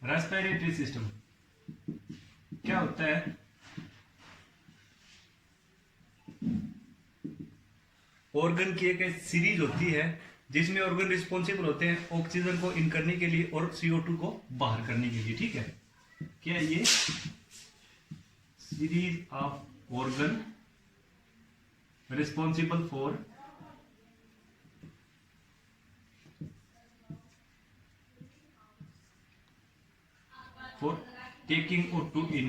Respiratory system क्या होता है? ऑर्गन की एक सीरीज होती है जिसमें ऑर्गन रिस्पॉन्सिबल होते हैं ऑक्सीजन को इन करने के लिए और CO2 को बाहर करने के लिए। ठीक है, क्या ये series of organ responsible for taking O2 in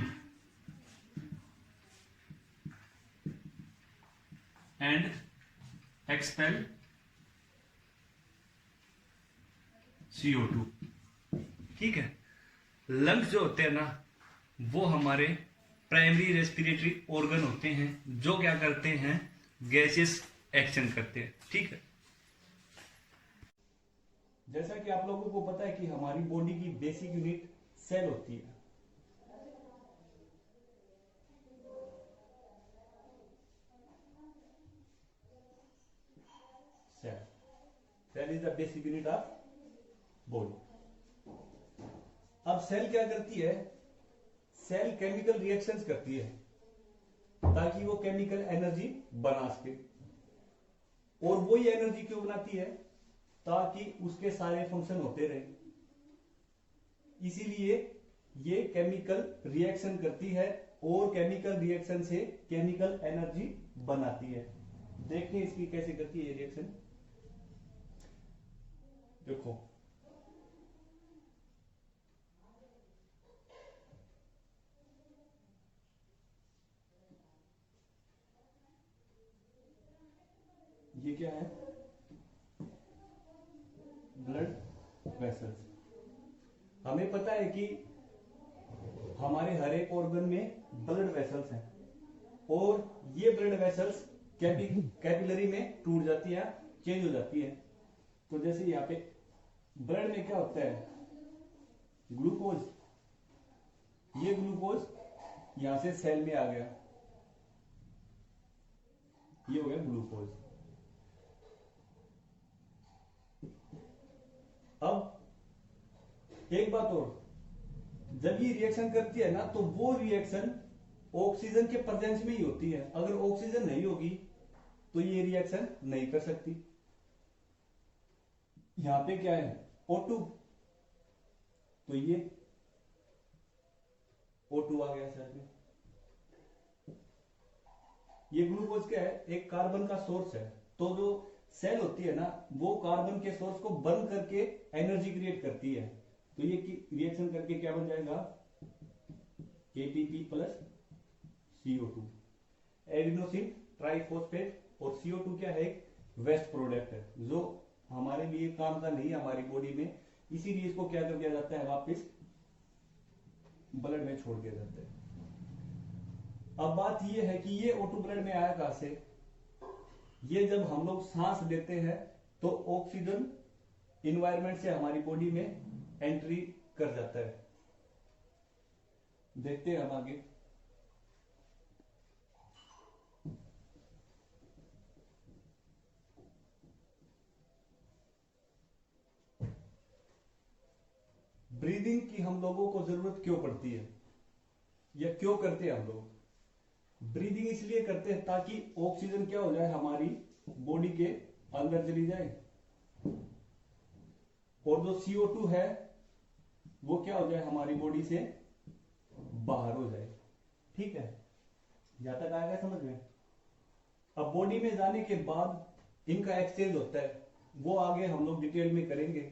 and expel CO2। ठीक है, लंग्स जो होते हैं ना वो हमारे प्राइमरी रेस्पिरेटरी ऑर्गन होते हैं जो क्या करते हैं, गैसेस एक्शन करते हैं। ठीक है, जैसा कि आप लोगों को पता है कि हमारी बॉडी की बेसिक यूनिट सेल होती है। Cell cell is the basic unit of body. अब सेल क्या करती है? सेल केमिकल रिएक्शंस करती है ताकि वो केमिकल एनर्जी बना सके। और वो ये एनर्जी क्यों बनाती है? ताकि उसके सारे फंक्शन होते रहे। इसीलिए ये केमिकल रिएक्शन करती है और केमिकल रिएक्शन से केमिकल एनर्जी बनाती है। देखिए इसकी कैसे करती है ये रिएक्शन। देखो, ये क्या है? Blood vessels. हमें पता है कि हमारे हर एक ऑर्गन में ब्लड वेसल्स हैं और ये ब्लड वेसल्स कैपिलरी में टूट जाती है, चेंज हो जाती है। तो जैसे यहाँ पे ब्लड में क्या होता है? ग्लूकोज। ये ग्लूकोज यहां से सेल में आ गया, ये हो गया ग्लूकोज। अब एक बात और, जब ये रिएक्शन करती है ना तो वो रिएक्शन ऑक्सीजन के प्रेजेंस में ही होती है। अगर ऑक्सीजन नहीं होगी तो ये रिएक्शन नहीं कर सकती। यहां पे क्या है? O2, तो ये O2 आ गया सेल में। ये ग्लूकोज क्या है? एक कार्बन का सोर्स है। तो जो सेल होती है ना वो कार्बन के सोर्स को बर्न करके एनर्जी क्रिएट करती है। तो ये रिएक्शन करके क्या बन जाएगा? KPP plus CO2। Adenosine triphosphate. और CO2 क्या है? एक वेस्ट प्रोडक्ट है जो हमारे लिए काम का नहीं है हमारी बॉडी में, इसीलिए इसको क्या कर दिया जाता है? वापस ब्लड में छोड़ दिया जाता है। अब बात यह है कि ये O2 ब्लड में आया कहां से? ये जब हम लोग सांस लेते हैं तो ऑक्सीजन इन्वायरमेंट से हमारी बॉडी में एंट्री कर जाता है। देखते हैं हम आगे। ब्रीदिंग की हम लोगों को जरूरत क्यों पड़ती है या क्यों करते हैं हम लोग? ब्रीदिंग इसलिए करते हैं ताकि ऑक्सीजन क्या हो जाए? हमारी बॉडी के अंदर चली जाए और जो CO2 है वो क्या हो जाए? हमारी बॉडी से बाहर हो जाए। ठीक है, यहां तक आएगा समझ में? अब बॉडी में जाने के बाद इनका एक्सचेंज होता है, वो आगे हम लोग डिटेल में करेंगे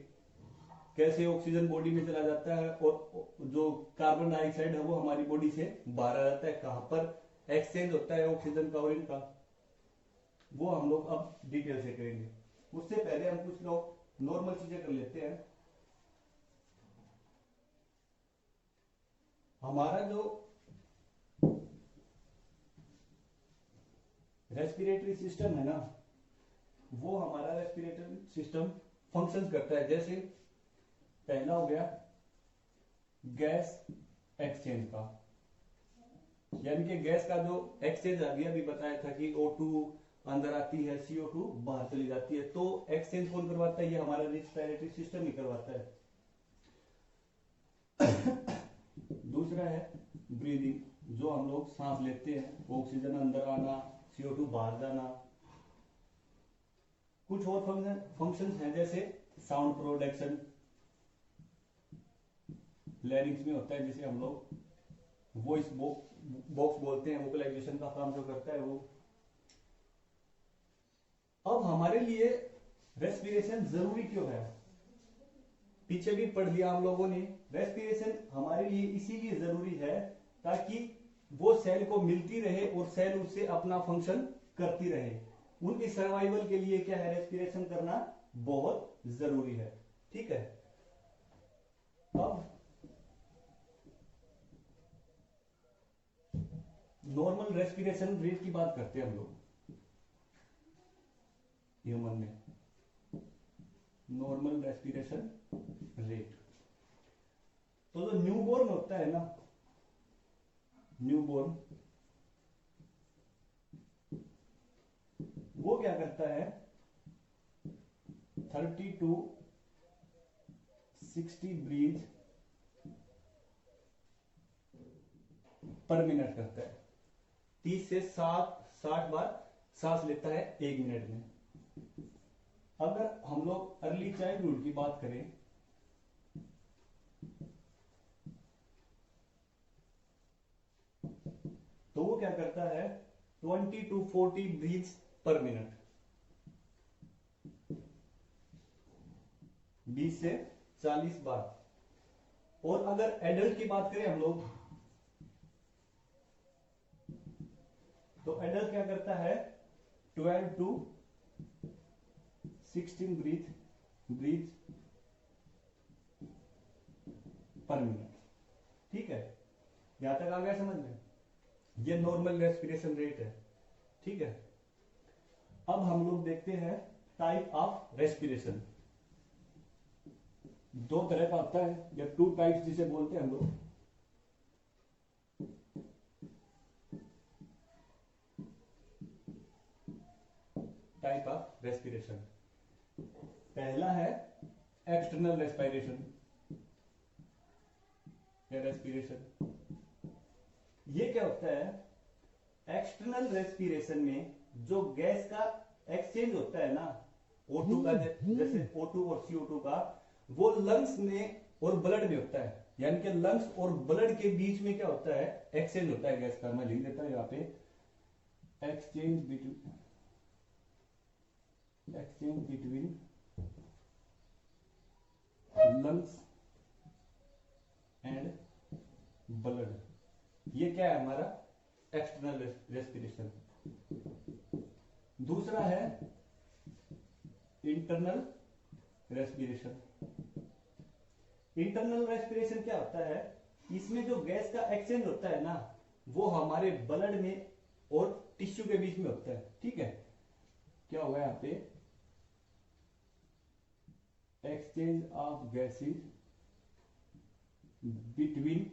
कैसे ऑक्सीजन बॉडी में चला जाता है और जो कार्बन डाइऑक्साइड है वो हमारी बॉडी से बाहर आ जाता है। कहां पर एक्सचेंज होता है ऑक्सीजन का और इनका, वो हम लोग अब डिटेल से करेंगे। उससे पहले हम कुछ लोग नॉर्मल चीजें कर लेते हैं। हमारा जो रेस्पिरेटरी सिस्टम है ना, वो हमारा रेस्पिरेटरी सिस्टम फंक्शंस करता है। जैसे पहला हो गया गैस एक्सचेंज का, यानी कि गैस का जो एक्सचेंज अभी अभी बताया था कि O2 अंदर आती है, CO2 बाहर चली जाती है। तो एक्सचेंज कौन करवाता है? ये हमारा रेस्पिरेटरी सिस्टम ही करवाता है। क्या है, ब्रीदिंग, जो हम लोग सांस लेते हैं, ऑक्सीजन अंदर आना, CO2 बाहर जाना। कुछ और फंक्शंस हैं जैसे साउंड प्रोडक्शन, लैरिंग्स में होता है, जिसे हम लोग वॉइस बॉक्स बोलते हैं, वोकलाइजेशन का काम जो करता है वो। अब हमारे लिए रेस्पिरेशन जरूरी क्यों है, पीछे भी पढ़ लिया हम लोगों ने। रेस्पिरेशन हमारे लिए इसीलिए जरूरी है ताकि वो सेल को मिलती रहे और सेल उससे अपना फंक्शन करती रहे। उनकी सर्वाइवल के लिए क्या है, रेस्पिरेशन करना बहुत जरूरी है। ठीक है, अब नॉर्मल रेस्पिरेशन रेट की बात करते हैं हम लोग ह्यूमन में। नॉर्मल रेस्पिरेशन रेट, तो जो न्यूबॉर्न होता है ना, न्यूबॉर्न वो क्या करता है, 30 to 60 ब्रीथ पर मिनट करता है। 30 से 60 बार सांस लेता है 1 मिनट में। अगर हम लोग अर्ली चाइल्डहुड की बात करें तो वो क्या करता है, 20 to 40 ब्रीथ्स पर मिनट, 20 से 40 बार। और अगर एडल्ट की बात करें हम लोग, तो एडल्ट क्या करता है, 12 to 16 ब्रीथ पर मिनट। ठीक है, यहां तक आ गया समझ में, ये नॉर्मल रेस्पिरेशन रेट है। ठीक है, अब हम लोग देखते हैं टाइप ऑफ रेस्पिरेशन। दो तरह का होता है, या 2 टाइप्स जिसे बोलते हैं हम लोग। टाइप ऑफ रेस्पिरेशन, पहला है एक्सटर्नल रेस्पिरेशन या रेस्पिरेशन। ये क्या होता है, एक्सटर्नल रेस्पिरेशन में जो गैस का एक्सचेंज होता है ना, O2 का, जैसे O2 और CO2 का, वो लंग्स में और ब्लड में होता है। यानी कि लंग्स और ब्लड के बीच में क्या होता है, एक्सचेंज होता है गैस का। मैं लिख देता हूं यहां पे, exchange between lungs and blood. ये क्या है हमारा एक्सटर्नल रेस्पिरेशन। दूसरा है इंटरनल रेस्पिरेशन। इंटरनल रेस्पिरेशन क्या होता है, इसमें जो गैस का एक्सचेंज होता है ना, वो हमारे ब्लड में और टिश्यू के बीच में होता है। ठीक है, क्या होगा यहां पे, exchange of gases between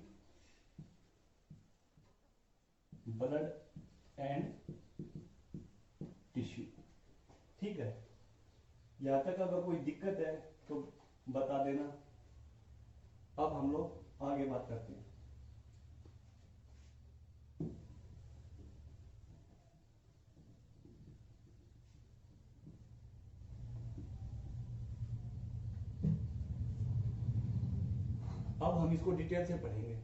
blood and tissue. ठीक है, यहां तक अगर कोई दिक्कत है तो बता देना। अब हम लोग आगे बात करते हैं। अब हम इसको डिटेल से पढ़ेंगे।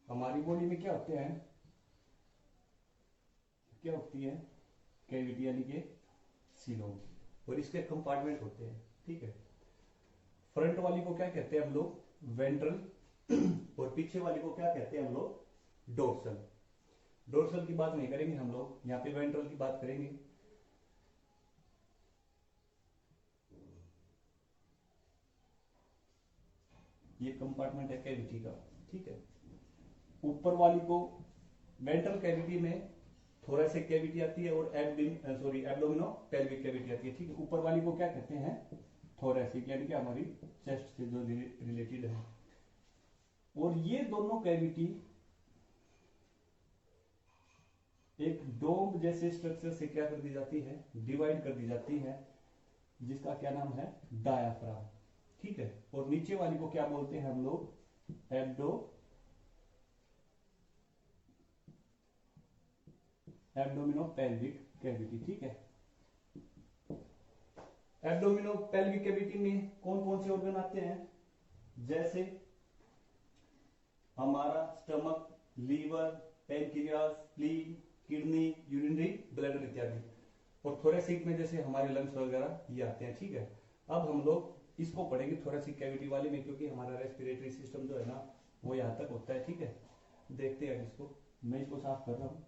हमारी बॉडी में क्या होते हैं, क्या होती है, कैविटी यानी कि सीलोम, और इसके कंपार्टमेंट होते हैं। ठीक है, फ्रंट वाली को क्या कहते हैं हम लोग, वेंट्रल, और पीछे वाली को क्या कहते हैं हम लोग, डोर्सल। डोर्सल की बात नहीं करेंगे हम लोग, यहाँ पे वेंट्रल की बात करेंगे। ये कंपार्टमेंट है कैविटी का। ठीक है, ऊपर वाली को वेंट्रल कैविटी में थोरेसिक कैविटी आती है और एब्डोमिनो पेल्विक कैविटी आती है। ठीक है, ऊपर वाली को क्या कहते हैं, थोरेसिक यानी कि हमारी चेस्ट से जो रिलेटेड है। और ये दोनों कैविटी एक डोम जैसे स्ट्रक्चर से क्या कर दी जाती है, डिवाइड कर दी जाती है, जिसका क्या नाम है, डायाफ्राम। ठीक है। और नीचे वाली को क्या बोलते हैं हम लोग, एब्डोमिनोपेल्विक कैविटी। ठीक है। एब्डोमिनोपेल्विक कैविटी में कौन कौन से ऑर्गन आते हैं, जैसे हमारा stomach, liver, pancreas, spleen, kidney, urinary bladder इत्यादि। और थोरेसिक में जैसे हमारे लंग्स वगैरह ये आते हैं। ठीक है। अब हम लोग इसको पढ़ेंगे थोरेसिक कैविटी वाले में, क्योंकि हमारा रेस्पिरेटरी सिस्टम जो है ना वो यहाँ तक होता है। ठीक है। देखते हैं इसको, मैं इसको साफ कर रहा हूँ।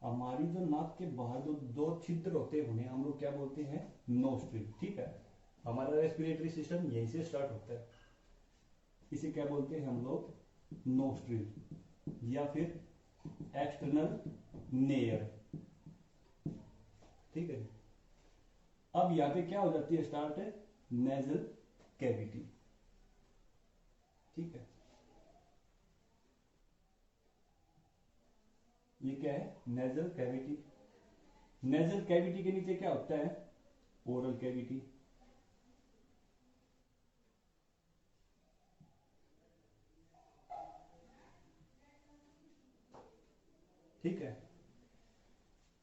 हमारी जो नाक के बाहर जो दो छिद्र होते हैं उन्हें हम लोग क्या बोलते हैं, नोस्ट्रिल। ठीक है। हमारा रेस्पिरेटरी सिस्टम यहीं से स्टार्ट होता है, इसे क्या बोलते हैं हम लोग, नोस्ट्रिल या फिर एक्सटर्नल नेयर। ठीक है। अब यहां पे क्या हो जाती है, स्टार्ट है नेजल कैविटी। ठीक है। ये क्या है, नेजल कैविटी। नेजल कैविटी के नीचे क्या होता है, ओरल कैविटी। ठीक है।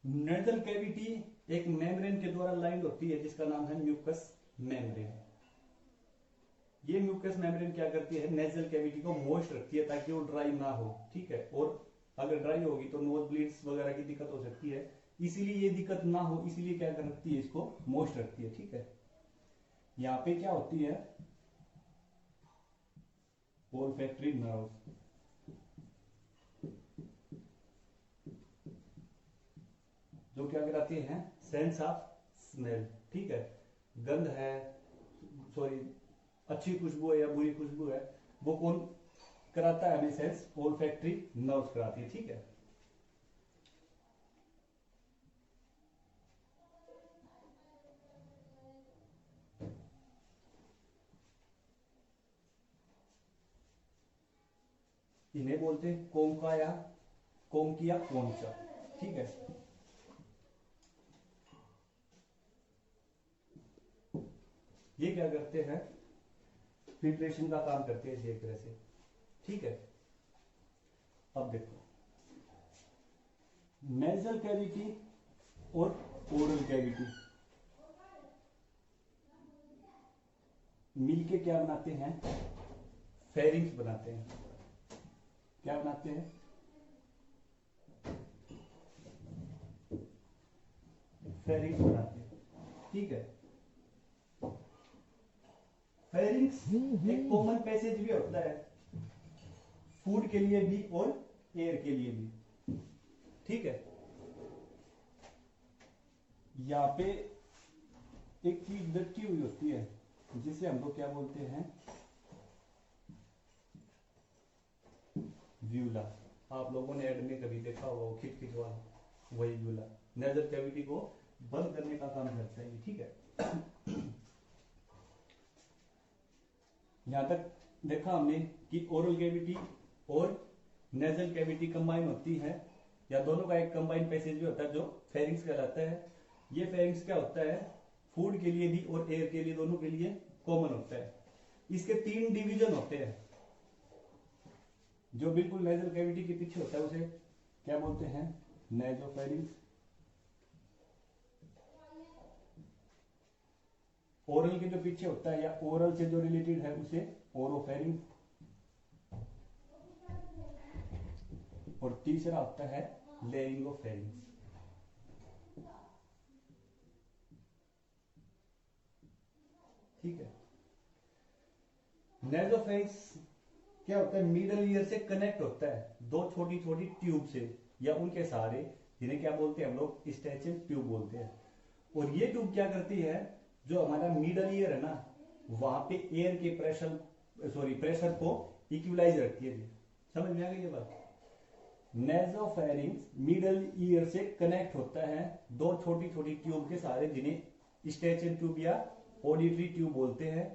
नेजल कैविटी एक मेम्ब्रेन के द्वारा लाइंड होती है, जिसका नाम है म्यूकस मेम्ब्रेन। ये म्यूकस मेम्ब्रेन क्या करती है, नेजल कैविटी को मॉइस्ट रखती है ताकि वो ड्राई ना हो। ठीक है। और अगर ड्राई होगी तो नोज ब्लीड्स वगैरह की दिक्कत हो सकती है, इसीलिए ये दिक्कत ना हो इसीलिए क्या कर रखती है, इसको मॉइस्ट रखती है। ठीक है। यहाँ पे क्या होती है, ओल्फैक्टरी नर्व्स, जो क्या कराती हैं, सेंस ऑफ स्मेल। ठीक है। गंध है, सॉरी अच्छी खुशबू है या बुरी खुशबू है, वो कौन कराता है हमें, सेंस, ओल्फैक्टरी नर्व्स कराती है। ठीक है। इन्हें बोलते हैं कोंका या कोंकिया कोंचा। ठीक है। ये क्या करते हैं, फिल्ट्रेशन का काम करते हैं एक तरह से। ठीक है। अब देखो, नेजल कैविटी और ओरल कैविटी मिलके क्या बनाते हैं, फेरिंग्स बनाते हैं। क्या बनाते हैं, फेरिंग्स बनाते हैं। ठीक है। फेरिंग्स एक कॉमन पैसेज भी होता है, फूड के लिए भी और एयर के लिए भी। ठीक है। यहाँ पे एक चीज लटकी हुई होती है, जिसे हम लोग क्या बोलते हैं, व्यूला। आप लोगों ने एड में कभी देखा होगा, वो खिच वाला, वही व्यूला नेजल कैविटी को बंद करने का काम करता है। ठीक है। यहां तक देखा हमने कि ओरल कैविटी और नेजल कैविटी कंबाइन होती है, या दोनों का एक कंबाइन पैसेज भी होता है जो फेरिंग्स कहलाता है। ये फेरिंग्स क्या होता है, फूड के लिए भी और एयर के लिए, दोनों के लिए कॉमन होता है। इसके 3 डिवीजन होते हैं। जो बिल्कुल नेजल कैविटी के पीछे होता है उसे क्या बोलते हैं, नेजोफेरिंग्स। ओरल के जो पीछे होता है या ओरल से जो रिलेटेड है उसे ओरोफेरिंग्स। और तीसरा होता है लेरिंगोफेरिंग्स। ठीक है। नेजोफेरिंग्स क्या होता है, मिडल ईयर से कनेक्ट होता है दो छोटी छोटी ट्यूब से या उनके सहारे, जिन्हें क्या बोलते हैं हम लोग, स्टैचियन ट्यूब बोलते हैं। और ये ट्यूब क्या करती है, जो हमारा मिडल ईयर है ना, वहां पे एयर के प्रेशर को इक्विलाइज रखती है। समझ में आ गई ये बात। नेजोफेरिंग्स मिडल ईयर से कनेक्ट होता है दो छोटी छोटी ट्यूब के सहारे, जिन्हें स्टैचियन ट्यूब या ऑडिटरी ट्यूब बोलते हैं।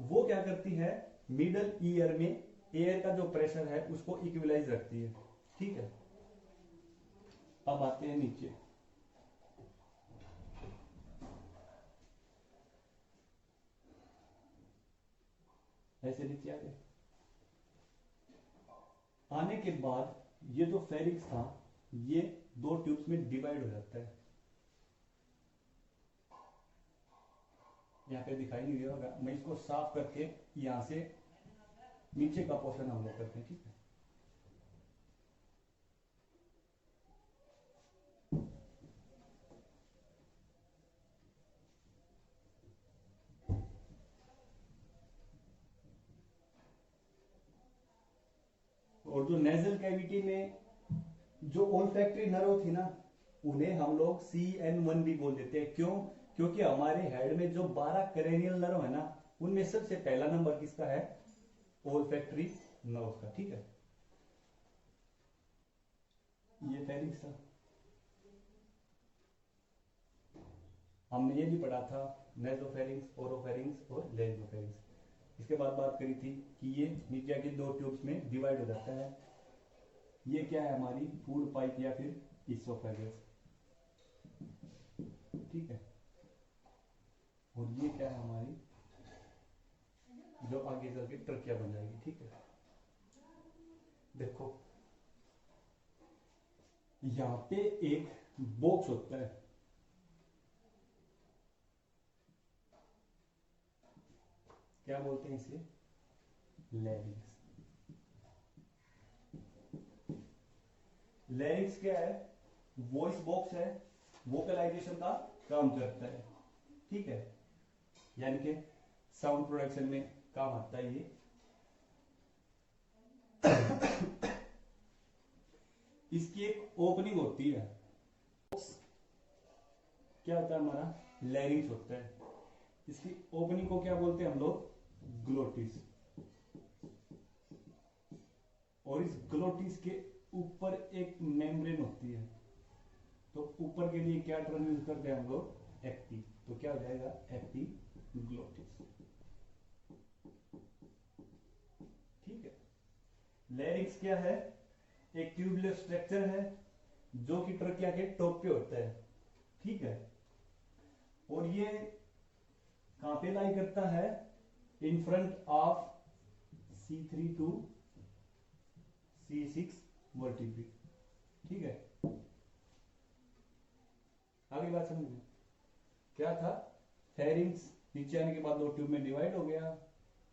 वो क्या करती है, मिडल ईयर में एयर का जो प्रेशर है उसको इक्विलाइज रखती है। ठीक है, अब आते हैं नीचे। ऐसे नीचे आ गए। आने के बाद ये जो फेरिक्स था, ये दो ट्यूब्स में डिवाइड हो जाता है। यहाँ पे दिखाई नहीं दे रहा, मैं इसको साफ करके यहां से नीचे का पोर्शन हम लोग करते हैं। ठीक है, और जो नेजल कैविटी में जो ओल्फैक्टरी नर्व थी ना, उन्हें हम लोग CN1 भी बोल देते हैं। क्यों? क्योंकि हमारे हेड में जो 12 करेनियल नर्व है ना, उनमें सबसे पहला नंबर किसका है, ओल्फैक्टरी नर्व का। ठीक है, ये फेरिक्स था। हमने ये भी पढ़ा था नेजोफेरिंग्स, ओरोफेरिंग्स और लेंजोफेरिंग्स। इसके बाद बात करी थी कि ये नीचे के दो ट्यूब्स में डिवाइड हो जाता है। ये क्या है, हमारी फूड पाइप या फिर इसोफेगस। ठीक है, और ये क्या है, हमारी जो आगे चल के ट्रकिया बन जाएगी। ठीक है, देखो यहां पे एक बॉक्स होता है, क्या बोलते हैं इसे, लैरिंक्स। लैरिंक्स क्या है, वॉइस बॉक्स है, वोकलाइजेशन का काम करता है। ठीक है, यानी कि साउंड प्रोडक्शन में काम आता है ये। इसकी एक ओपनिंग होती है, क्या होता है, हमारा लैरिंक्स होता है। इसकी ओपनिंग को क्या बोलते हैं हम लोग, ग्लोटिस। और इस ग्लोटिस के ऊपर एक मेम्ब्रेन होती है। तो ऊपर के लिए क्या टर्म यूज करते हैं हम लोग, एपी। तो क्या हो जाएगा, एपीग्लोटिस। ठीक है, लैरिंक्स क्या है, एक ट्यूबुलर स्ट्रक्चर है जो कि ट्रकिया के टॉप पे होता है। ठीक है, और ये कहां पे लाई करता है, in front of C3 to C6 vertebrae. ठीक है, आगे बात समझ में, क्या था, फेरिंग्स नीचे आने के बाद दो ट्यूब में डिवाइड हो गया।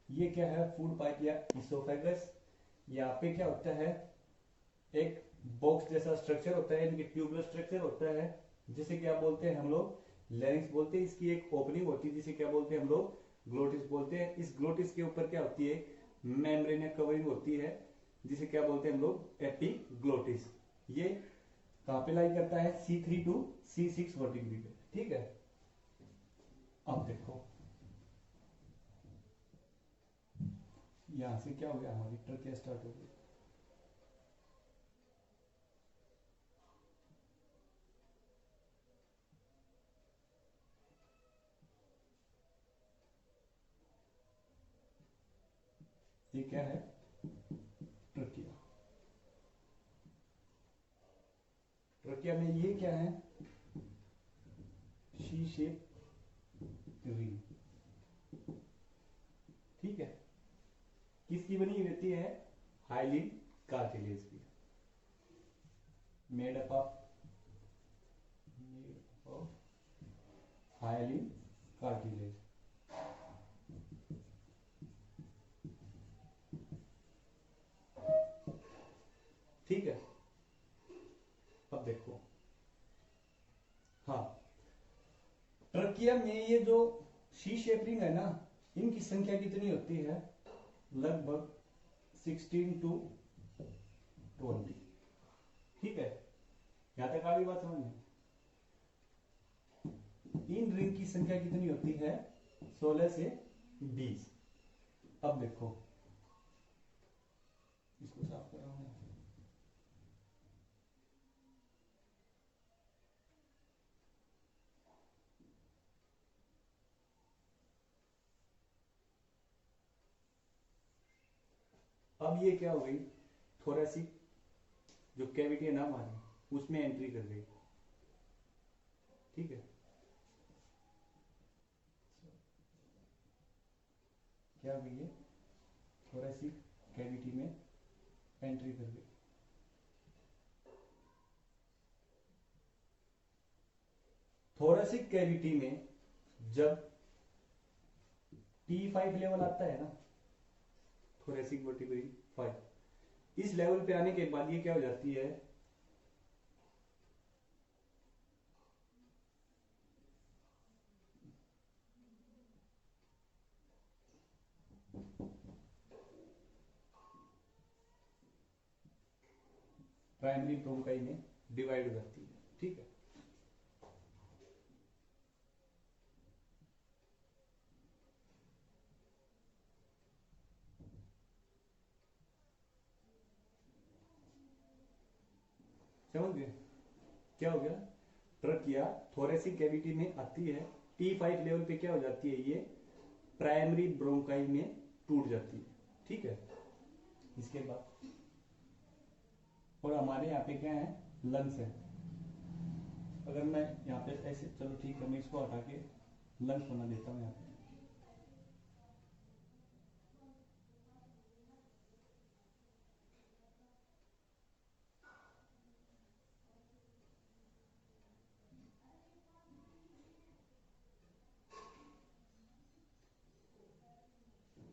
ये क्या है, फूड पाइप या इसोफेगस। यहाँ पे क्या होता है, एक बॉक्स जैसा स्ट्रक्चर होता है, इनके ट्यूबुलर स्ट्रक्चर होता है, जिसे क्या बोलते हैं हम लोग, लैरिंक्स बोलते हैं। इसकी एक ओपनिंग होती है जिसे क्या बोलते हैं हम लोग, ग्लोटिस बोलते हैं। इस ग्लोटिस के ऊपर क्या होती है, मेम्ब्रेन कवरिंग होती है, जिसे क्या बोलते हैं हम लोग, एपीग्लोटिस। ये कहां पे लाई करता है, C3 to C6 वर्टिब्री पे। ठीक है, अब देखो यहां से क्या हो गया, हमारी ट्रकिया स्टार्ट हो गई। ये क्या है, ट्रकिया। ट्रकिया में ये क्या है, शी शेप रिंग। ठीक है, किसकी बनी रहती है, हाइलिन कार्टिलेज की, made up of hyaline cartilage. ठीक है, अब देखो, हाँ, ट्रकिया में ये जो शी शेप रिंग है ना, इनकी संख्या कितनी होती है, लगभग 16 to 20। ठीक है, यहां तक आ गई बात समझ में। इन रिंग की संख्या कितनी होती है? 16 से 20। अब देखो, इसको साफ कर रहा हूं। अब ये क्या हो गई? थोरेसिक जो कैविटी है ना हमारी, उसमें एंट्री कर गई। ठीक है, क्या हो गई है? थोरेसिक कैविटी में एंट्री कर गई। थोरेसिक कैविटी में जब T5 लेवल आता है ना, थोरेसिक वर्टिब्री 5, इस लेवल पे आने के बाद ये क्या हो जाती है? प्राइमरी ब्रोंकाई में डिवाइड हो जाती है। ठीक है, समझ गए क्या हो गया? ट्रकिया थोरेसिक कैविटी में आती है, T5 लेवल पे क्या हो जाती है? ये प्राइमरी ब्रोंकाई में टूट जाती है। ठीक है, इसके बाद और हमारे यहाँ पे क्या है? लंग्स है। अगर मैं यहाँ पे ऐसे, चलो ठीक है, मैं इसको हटा के लंग्स बना देता हूँ यहाँ पे।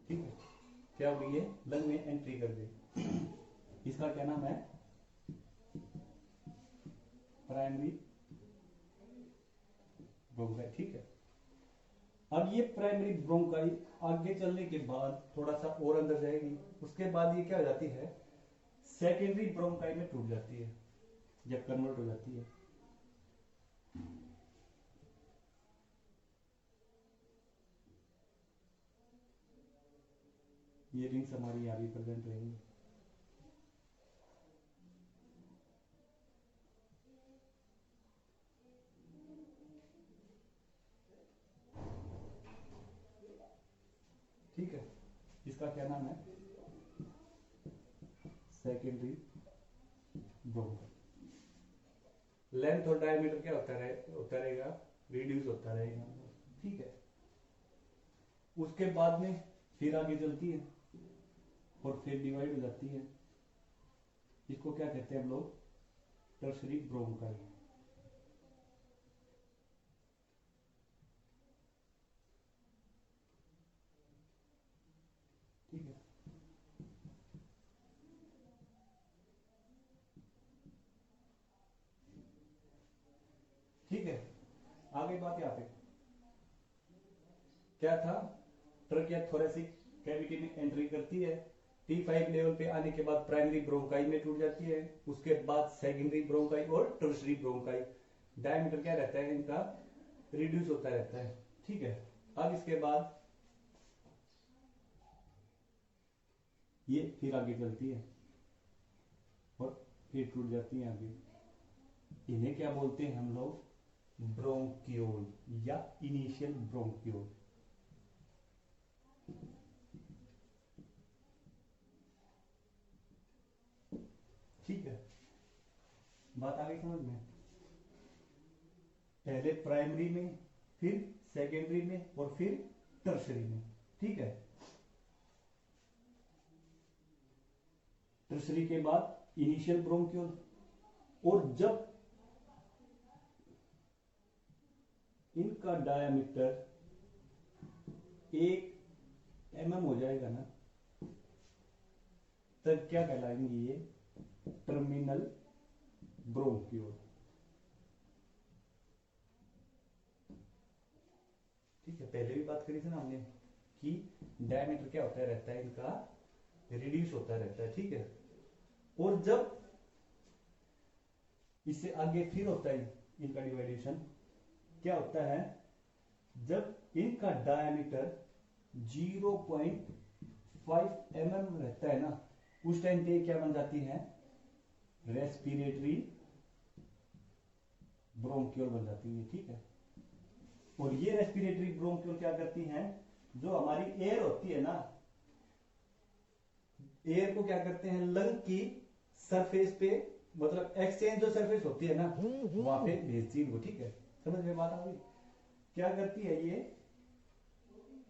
ठीक है, क्या हो गई है? लंग में एंट्री कर गई। इसका क्या नाम है? Primary bronchi. ठीक है, अब ये प्राइमरी ब्रोंकाई आगे चलने के बाद थोड़ा सा और अंदर जाएगी, उसके बाद ये क्या हो जाती है? सेकेंडरी ब्रोंकाई में टूट जाती है, जब कन्वर्ट हो जाती है। ये रिंग्स हमारी यहाँ भी प्रेजेंट रहेंगी। ठीक है, इसका क्या नाम है? Secondary bronchi. लेंथ और डायमीटर क्या होता रहेगा? रिड्यूस होता रहेगा। ठीक है, उसके बाद में फिर आगे चलती है और फिर डिवाइड हो जाती है। इसको क्या कहते हैं हम लोग? Tertiary bronchi. ठीक है, ठीक है, आगे बात यहाँ पे क्या था? ट्रकिया थोरेसिक कैविटी में एंट्री करती है, T5 लेवल पे आने के बाद प्राइमरी ब्रोंकाई में टूट जाती है, उसके बाद सेकेंडरी ब्रोंकाई और टर्शरी ब्रोंकाई। डायमीटर क्या रहता है इनका? रिड्यूस होता रहता है। ठीक है, अब इसके बाद ये फिर आगे चलती है और फिर टूट जाती है आगे। इन्हें क्या बोलते हैं हम लोग? ब्रोंक्यूल या इनिशियल ब्रोंक्यूल। ठीक है, बात आ गई समझ में? पहले प्राइमरी में, फिर सेकेंडरी में और फिर टर्शरी में। ठीक है, टर्शरी के बाद इनिशियल ब्रोंक्यूल, और जब इनका डायमीटर 1 mm हो जाएगा ना, तब क्या कहलाएंगे? ये टर्मिनल ब्रोंक्यूल। ठीक है, पहले भी बात करी थी ना हमने कि डायमीटर क्या होता है? रहता है इनका रिड्यूस होता रहता है, ठीक है। और जब इससे आगे फिर होता है इनका डिवाइडेशन, क्या होता है, जब इनका डायमीटर 0.5 mm रहता है ना, उस टाइम पे क्या बन जाती है, रेस्पिरेटरी ब्रोंक्यूल बन जाती है, ठीक है। और ये रेस्पिरेटरी ब्रोंक्यूल क्या करती हैं, जो हमारी एयर होती है ना, एयर को क्या करते हैं, लंग की सरफेस पे, मतलब एक्सचेंज जो सरफेस होती है ना, वहां पे भेजती है वो, ठीक है। समझ में बात आ गई? क्या करती है ये,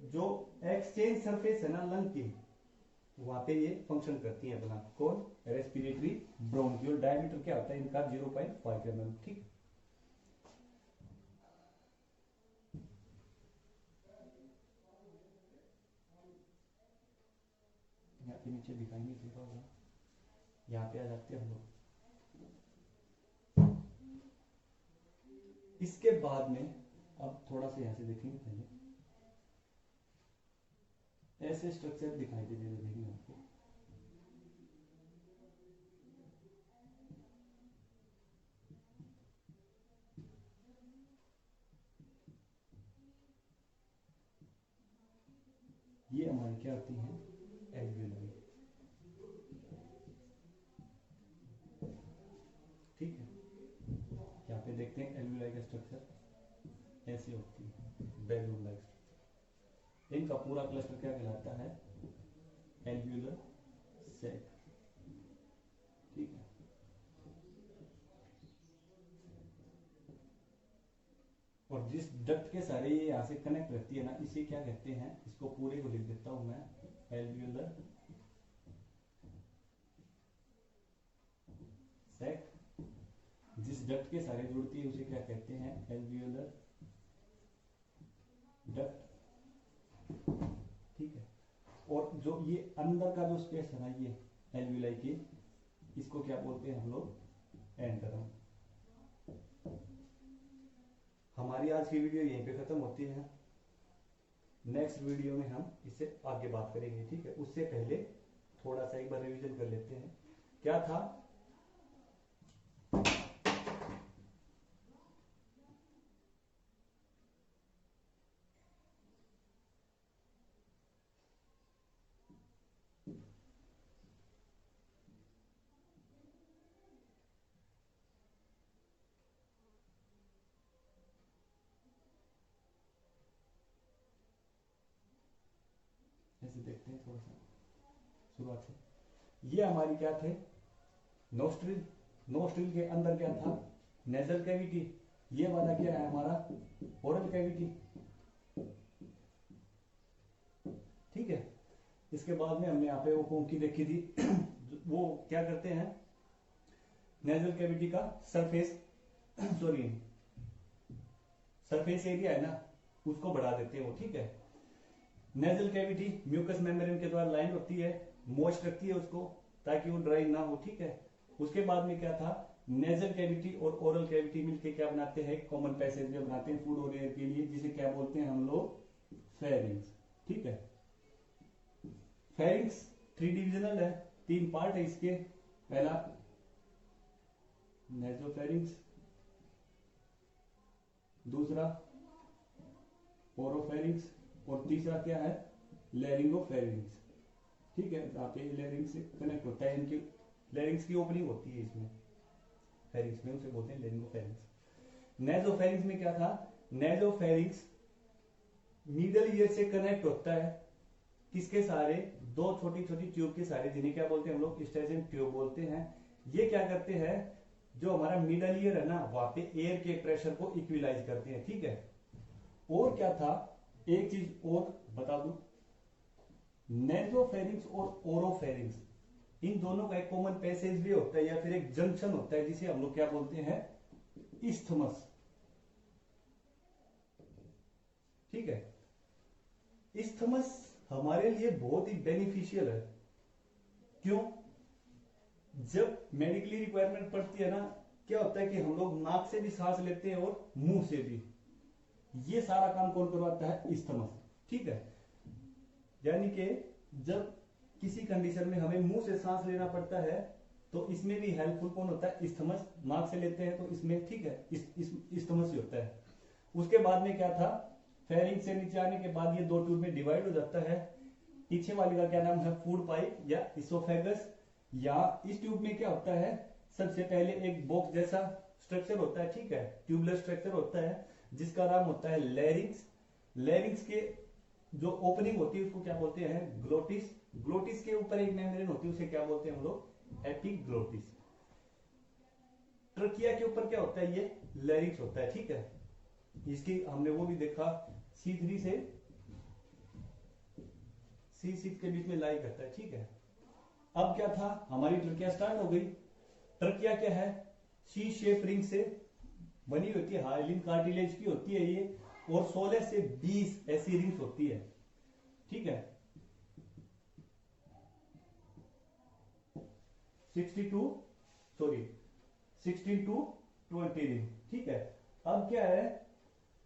जो एक्सचेंज सरफेस है ना लंग की, वहां पे ये फंक्शन करती है अपना, कौन, रेस्पिरेटरी ब्रोंक्यूल। डायमीटर क्या होता है इनका 0.5 mm, ठीक है। यहाँ पे नीचे दिखाई नहीं दे रहा होगा, यहाँ पे आ जाते हैं हम लोग। इसके बाद में अब थोड़ा सा यहां से देखेंगे, पहले ऐसे स्ट्रक्चर दिखाई दे रहे हैं आपको। ये हमारी क्या होती है, एल्वियोलाई, ठीक है। यहाँ पे देखते हैं एल्वियोलाई का स्ट्रक्चर ऐसे होती है, बैलून लाइक स्ट्रक्चर। इनका पूरा क्लस्टर क्या कहलाता है, एल्वियोलर सैक, ठीक है। और जिस डक्ट के सारे ये यहाँ से कनेक्ट रहती है ना, इसे क्या कहते हैं, इसको पूरे को लिख देता हूं मैं, एल्वियोलर सैक। जिस डक्ट के सारे जुड़ती है उसे क्या कहते हैं, एल्वियोलर डक्ट, ठीक है। और जो ये अंदर का जो स्पेस है ना, ये एल्वियोलाई के, इसको क्या बोलते हैं हम लोग, एंटरम। हमारी आज की वीडियो यहीं पे खत्म होती है। नेक्स्ट वीडियो में हम इससे आगे बात करेंगे, ठीक है। उससे पहले थोड़ा सा एक बार रिवीजन कर लेते हैं, क्या था, ऐसे देखते हैं थोड़ा सा शुरुआत से। ये हमारी क्या थे, नोस्ट्रिल। नोस्ट्रिल के अंदर क्या था, नेजल कैविटी। ये वाला क्या है हमारा, ओरल कैविटी, ठीक है। इसके बाद में हमने यहाँ पे वो कोंकी देखी थी वो क्या करते हैं, नेजल कैविटी का सरफेस सॉरी सरफेस एरिया है ना, उसको बढ़ा देते हैं वो, ठीक है। नेजल कैविटी म्यूकस मेम्ब्रेन के द्वारा लाइन होती है, मॉइस्ट रखती है उसको, ताकि वो ड्राई ना हो, ठीक है। उसके बाद में क्या था, नेजल कैविटी और ओरल कैविटी मिलके क्या बनाते हैं, कॉमन पैसेज वे बनाते हैं फूड और एयर के लिए, जिसे क्या बोलते हैं हम लोग, फेरिंग्स, ठीक है। फेरिंग्स 3 डिविजनल है, 3 पार्ट है इसके। पहला नेजोफेरिंग्स, दूसरा ओरोफेरिंग्स, और तीसरा क्या है, लैरिंगोफेरिंग्स, ठीक है। यहाँ पे लैरिंग्स से कनेक्ट होता है, इनकी लैरिंग्स की ओपनिंग होती है इसमें, फेरिंग्स में, उसे बोलते हैं लैरिंगोफेरिंग्स। नेजोफेरिंग्स में क्या था, नेजोफेरिंग्स मिडल ईयर से कनेक्ट होता है, किसके सारे, 2 छोटी छोटी ट्यूब के सारे, जिन्हें क्या बोलते हैं हम लोग, स्टेशन ट्यूब बोलते हैं। ये क्या करते हैं, जो हमारा मिडल ईयर है ना, वहां पे एयर के प्रेशर को इक्विलाइज करते हैं, ठीक है। और क्या था, एक चीज और बता दूं, नेजोफेरिंग्स और ओरोफेरिंग्स, इन दोनों का एक कॉमन पैसेज भी होता है, या फिर एक जंक्शन होता है, जिसे हम लोग क्या बोलते हैं, इस्थमस, ठीक है। इस्थमस हमारे लिए बहुत ही बेनिफिशियल है। क्यों, जब मेडिकली रिक्वायरमेंट पड़ती है ना, क्या होता है कि हम लोग नाक से भी सांस लेते हैं और मुंह से भी, ये सारा काम कौन करवाता है, इस्थमस, ठीक है। यानी कि जब किसी कंडीशन में हमें मुंह से सांस लेना पड़ता है तो इसमें भी हेल्पफुल कौन होता है, इस्थमस। नाक से लेते हैं तो इसमें ठीक है इस्थमस ही होता है। उसके बाद में क्या था, फेरिंग से नीचे आने के बाद ये दो ट्यूब में डिवाइड हो जाता है। पीछे वाली का क्या नाम है, फूड पाइप या इसोफेगस। या इस ट्यूब में क्या होता है, सबसे पहले एक बॉक्स जैसा स्ट्रक्चर होता है, ठीक है, ट्यूबलेस स्ट्रक्चर होता है जिसका नाम होता है लैरिंक्स। लैरिंक्स के जो ओपनिंग होती है उसको क्या बोलते हैं, ग्लोटिस। ग्लोटिस के ऊपर एक मेम्ब्रेन होती है उसे क्या बोलते हैं हम लोग, एपिग्लोटिस। ट्रकिया के ऊपर क्या होता है, ये लैरिंक्स होता है, ठीक है। इसकी हमने वो भी देखा, C3 से C6 के बीच में लाई करता है, ठीक है। अब क्या था, हमारी ट्रकिया स्टार्ट हो गई। ट्रकिया क्या है, सी शेप रिंग से बनी होती है, हाइलिन कार्टिलेज की होती है ये, और 16 से 20 ऐसी रिंग्स होती है, ठीक है। 16 to 20 रिंग, ठीक है। अब क्या है,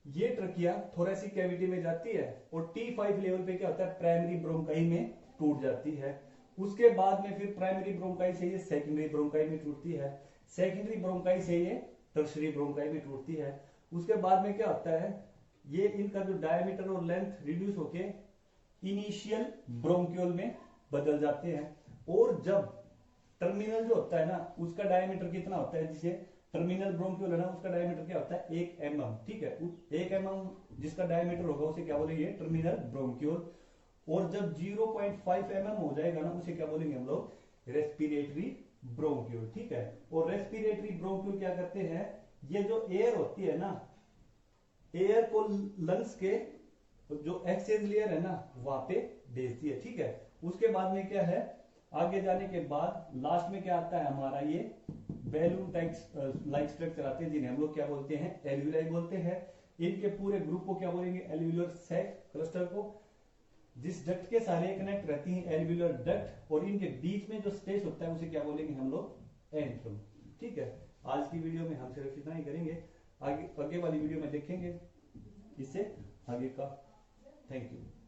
ये ट्रकिया थोरेसिक कैविटी में जाती है और T5 लेवल पे क्या होता है, प्राइमरी ब्रोंकाई में टूट जाती है। उसके बाद में फिर प्राइमरी ब्रोंकाई से ये सेकेंडरी ब्रोंकाई में टूटती है, सेकेंडरी ब्रोंकाई से ये टर्शरी ब्रोंकाई में टूटती है। उसके बाद में क्या होता है, ये इनका जो डायमीटर और लेंथ रिड्यूस होके इनिशियल ब्रोंक्यूल में बदल जाते हैं। और जब टर्मिनल जो होता है ना, उसका डायमीटर कितना होता है, जिसे टर्मिनल ब्रोंक्यूल है ना, उसका डायमीटर क्या होता है, 1 mm, ठीक है। 1 mm जिसका डायमीटर होगा उसे क्या बोलेंगे, टर्मिनल ब्रोंक्यूल। और जब 0.5 mm हो जाएगा ना, उसे क्या बोलेंगे हम लोग, रेस्पिरेटरी ब्रोंक्यूल, ठीक है। और रेस्पिरेटरी ब्रोंक्यूल क्या करते हैं, ये जो एयर होती है ना, एयर को लंग्स के जो एक्सचेंज लेयर है ना वहां पे भेजती है, ठीक है। उसके बाद में क्या है, आगे जाने के बाद लास्ट में क्या आता है हमारा, ये बैलून लाइक स्ट्रक्चर आते हैं जिन्हें हम लोग क्या बोलते हैं, एल्विलाई बोलते हैं। इनके पूरे ग्रुप को क्या बोलेंगे, एल्वियुलर सैक क्लस्टर को। जिस डक्ट के सारे कनेक्ट रहती हैं एल्वियुलर डक्ट, और इनके बीच में जो स्पेस होता है उसे क्या बोलेंगे हम लोग, एंथ्रम, ठीक है। आज की वीडियो में हम सिर्फ इतना ही करेंगे, आगे वाली वीडियो में देखेंगे इससे आगे का। Thank you.